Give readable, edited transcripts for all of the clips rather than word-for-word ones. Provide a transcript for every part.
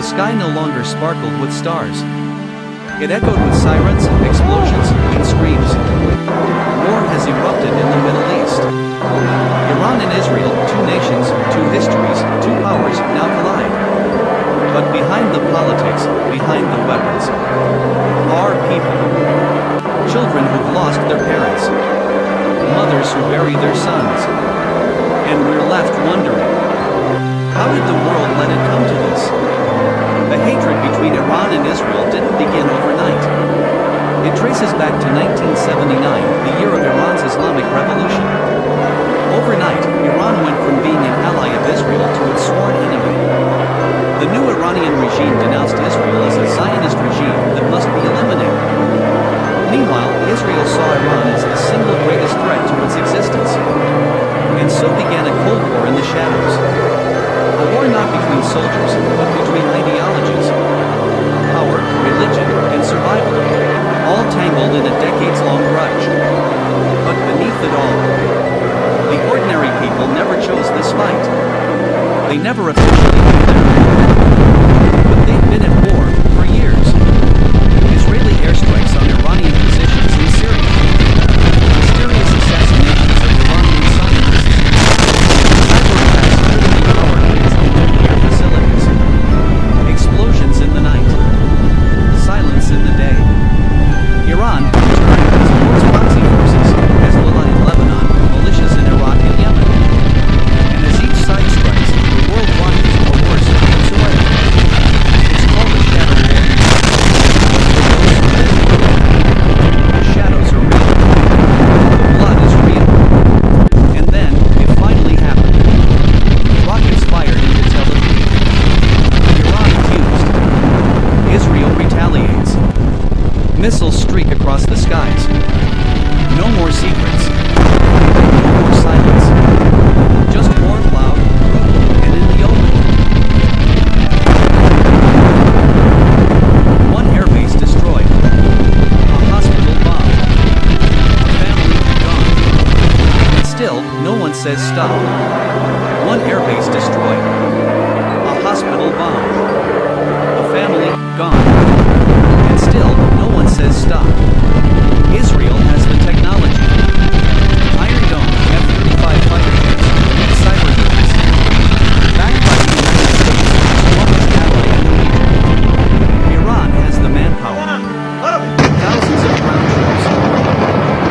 sky no longer sparkled with stars. It echoed with sirens, explosions, and screams. War has erupted in the Middle East. Iran and Israel, two nations, two histories, two powers, now collide. But behind the politics, behind the weapons, are people. Children who've lost their parents. Mothers who bury their sons. And we're left wondering, how did the world let it come to this? The hatred between Iran and Israel didn't begin overnight. It traces back to 1979, the year of Iran's Islamic Revolution. Overnight, Iran went from being an ally of Israel to its sworn enemy. The new Iranian regime denounced Israel as a Zionist regime that must be eliminated. Meanwhile, Israel saw Iran as the single greatest threat to its existence. And so began a Cold War in the shadows. A war not between soldiers, but between ideologies. Power, religion, and survival. All tangled in a decades-long grudge. But beneath it all, the ordinary people never chose this fight. They never officially declared war. But they've been at war for years. Israeli airstrikes on Iranian positions in Syria. Mysterious assassinations of Iranian scientists. Cyber attacks under the power grids and nuclear facilities. Explosions in the night. Silence in the day. Iran, in turn, supports proxy forces, Hezbollah in Lebanon, militias in Iraq and Yemen. And as each side strikes, the world watches or worse, looks away. It's called a shadow war. The shadows are real. The blood is real. And then, it finally happened. Rockets fired into Tel Aviv. Iran accused. Israel retaliates. Missiles streak across the skies. No more secrets. No more silence. Just war loud, brutal, and in the open. One airbase destroyed. A hospital bombed. A family gone. And still, no one says stop. One airbase destroyed. A hospital bombed. A family gone. And still, no one says stop. Israel has the technology. Iron Dome, F-35 fighter jets, elite cyber units. Backed by the United States, strongest ally in the region. Iran has the manpower. Thousands of ground troops.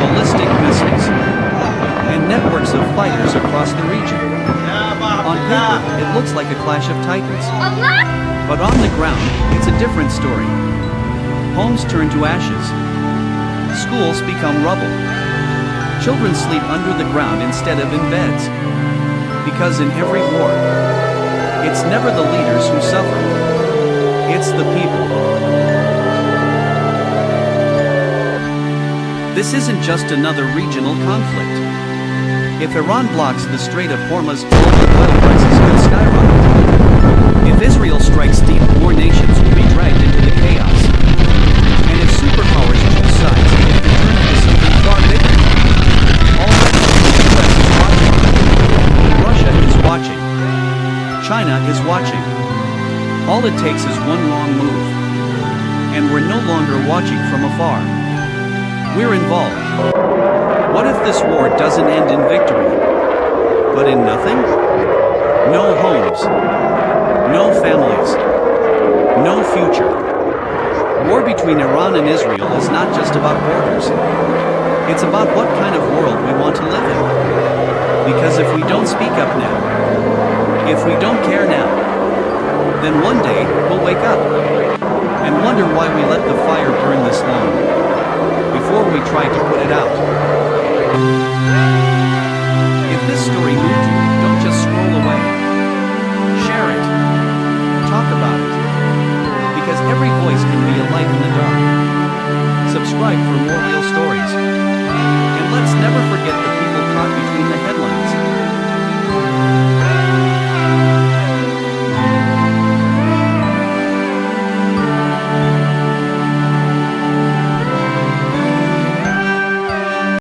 Ballistic missiles. And networks of fighters across the region. On paper, it looks like a clash of titans. But on the ground, it's a different story. Homes turn to ashes. Schools become rubble. Children sleep under the ground instead of in beds. Because in every war, it's never the leaders who suffer. It's the people. This isn't just another regional conflict. If Iran blocks the Strait of Hormuz, global oil prices could skyrocket. If Israel strikes deep, more nations will be dragged into the chaos. And if superpowers choose sides, it can turn into something far bigger. Already, the US is watching. Russia is watching. China is watching. All it takes is one wrong move. And we're no longer watching from afar. We're involved. What if this war doesn't end in victory, but in nothing? No homes. No families. No future. War between Iran and Israel is not just about borders. It's about what kind of world we want to live in. Because if we don't speak up now, if we don't care now, then one day we'll wake up and wonder why we let the fire burn this long before we tried to put it out. If this story moved you, don't just scroll away. Share it. Talk about it. Because every voice can be a light in the dark. Subscribe for more real stories. And let's never forget the